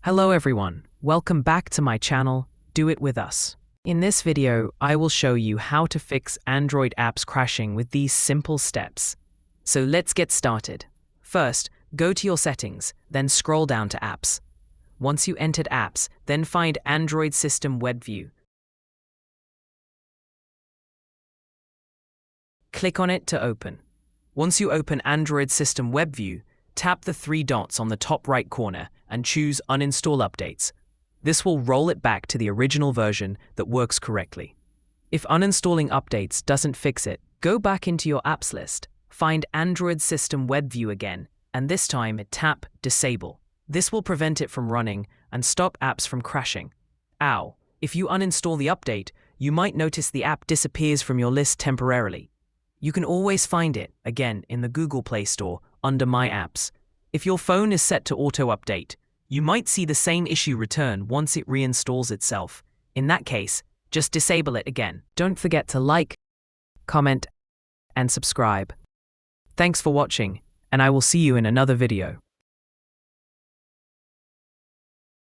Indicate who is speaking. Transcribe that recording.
Speaker 1: Hello everyone, welcome back to my channel, Do It With Us. In this video, I will show you how to fix Android apps crashing with these simple steps. So let's get started. First, go to your settings, then scroll down to apps. Once you entered apps, then find Android System Web View. Click on it to open. Once you open Android System Web View, tap the three dots on the top right corner and choose Uninstall Updates. This will roll it back to the original version that works correctly. If uninstalling updates doesn't fix it, go back into your apps list, find Android System Web View again, and this time tap Disable. This will prevent it from running and stop apps from crashing. If you uninstall the update, you might notice the app disappears from your list temporarily. You can always find it, again, in the Google Play Store under My Apps. If your phone is set to auto-update, you might see the same issue return once it reinstalls itself. In that case, just disable it again. Don't forget to like, comment, and subscribe. Thanks for watching, and I will see you in another video.